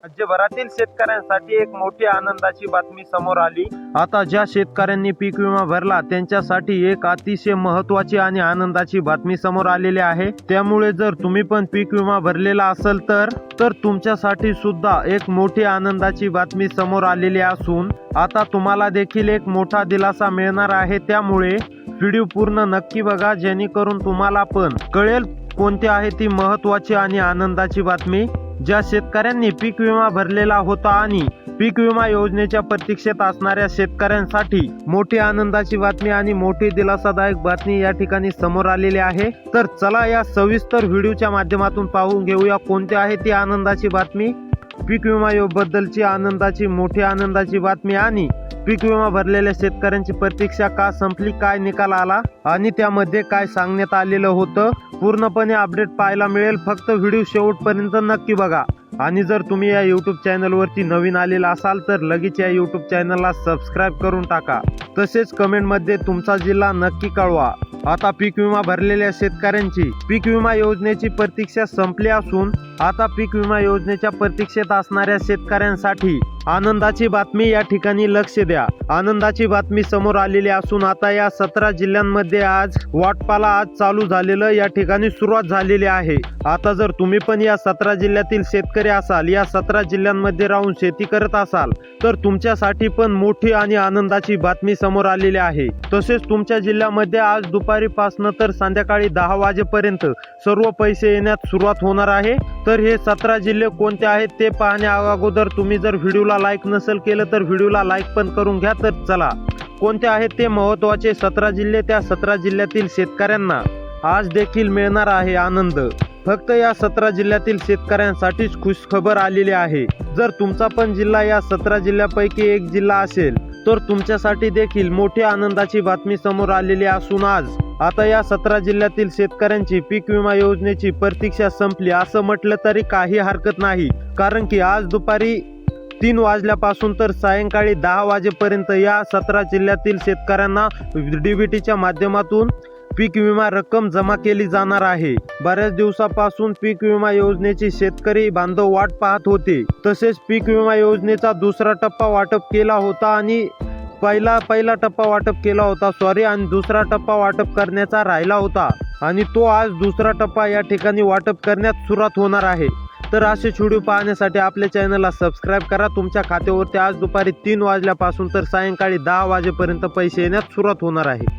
राज्यभरातील शेतकऱ्यांसाठी एक मोठी आनंदाची बातमी समोर आली। आता ज्या शेतकऱ्यांनी पीक विमा भरला त्यांच्यासाठी एक अतिशय महत्त्वाची आणि आनंदाची बातमी समोर आलेली आहे। त्यामुळे जर तुम्ही पण पीक विमा भरलेला असेल तर तुमच्यासाठी सुद्धा एक मोठी आनंदाची बातमी समोर आलेली असून आता तुम्हाला देखील एक मोठा दिलासा मिळणार आहे। त्यामुळे व्हिडिओ पूर्ण नक्की बघा, जेणेकरून तुम्हाला पण कळेल कोणती आहे ती महत्त्वाची आणि आनंदाची बातमी। ज्या शेतकऱ्यांनी पीक विमा भरलेला होता आणि पीक विमा योजनेच्या प्रतीक्षेत असणाऱ्या शेतकऱ्यांसाठी मोठी आनंदाची बातमी आणि मोठी दिलासादायक बातमी या ठिकाणी समोर आलेली आहे। तर चला या सविस्तर व्हिडिओच्या माध्यमातून पाहून घेऊया कोणती आहे ती आनंदाची बातमी, पीक विमा बद्दलची मोठी आनंदाची बातमी आणि पीक विमा भरलेल्या शेतकऱ्यांची प्रतीक्षा का संपली, काय निकाल आला आणि त्यामध्ये काय सांगण्यात आलेलं होतं, पूर्णपणे अपडेट पाहायला मिळेल। फक्त व्हिडिओ शेवटपर्यंत नक्की बघा आणि जर तुम्ही या YouTube चॅनलवरती नवीन आलेला असाल तर लगेच या YouTube चॅनलला सबस्क्राइब करून टाका। तसेच कमेंटमध्ये तुमचा जिल्हा नक्की कळवा। आता पीक विमा भरलेल्या शेतकऱ्यांची पीक विमा योजनेची प्रतीक्षा संपली असून आता पीक विमा योजनेच्या प्रतीक्षेत असणाऱ्या शेतकऱ्यांसाठी आनंदाची बातमी या ठिकाणी लक्ष द्या। आनंदाची बातमी समोर आलेली असून आता या 17 जिल्ह्यांमध्ये आज वाटपाला आज चालू झालेलं या ठिकाणी सुरुवात झालेली आहे। आता जर तुम्ही पण या 17 जिल्ह्यातील शेतकरी असाल, या 17 जिल्ह्यांमध्ये राहून शेती करत असाल तर तुमच्यासाठी पण मोठी आणि आनंदाची बातमी समोर आलेली आहे। तसेच तुमच्या जिल्ह्यामध्ये आज दुपारीपासून तर संध्याकाळी 10 वाजेपर्यंत सर्व पैसे येण्यास सुरुवात होणार आहे। तर हे 17 जिल्हे कोणते आहेत ते पाहण्या अगोदर तुम्ही जर व्हिडिओला लाईक नसेल केलं तर व्हिडिओला लाईक पण करून घ्या। तर चला कोणते आहेत ते महत्त्वाचे 17 जिल्हे, त्या 17 जिल्ह्यातील शेतकऱ्यांना आज देखील मिळणार आहे आनंद। फक्त या 17 जिल्ह्यातील शेतकऱ्यांसाठीच खुश खबर आलेली आहे। जर तुमचा पण जिल्हा या 17 जिल्ह्यापैकी एक जिल्हा असेल तर तुमच्यासाठी देखील मोठी आनंदाची बातमी समोर आलेली असून आज आता या 17 जिल्ह्यातील शेतकऱ्यांची पीक विमा योजनेची प्रतीक्षा संपली असं म्हटलं तरी काही हरकत नाही, कारण की आज दुपारी 3 वाजल्यापासून तर सायंकाळी 10 वाजेपर्यंत या 17 जिल्ह्यातील शेतकऱ्यांना DBTच्या माध्यमातून पीक विमा रक्कम जमा केली जाणार आहे। बऱ्याच दिवसापासून पीक विमा योजनेची शेतकरी बांधव वाट पाहत होते। तसेच पीक विमा योजनेचा दुसरा टप्पा वाटप केला होता आणि पहिला टप्पा वाटप केला होता आणि दुसरा टप्पा वाटप करण्याचा राहिला होता आणि तो आज दुसरा टप्पा या ठिकाणी वाटप करण्यास सुरुवात होणार आहे। तर असे व्हिडिओ पाहण्यासाठी आपल्या चॅनलला सबस्क्राइब करा। तुमच्या खात्यावरती आज दुपारी 3 वाजल्यापासून तर सायंकाळी 10 वाजेपर्यंत पैसे येण्यास सुरुवात होणार आहे।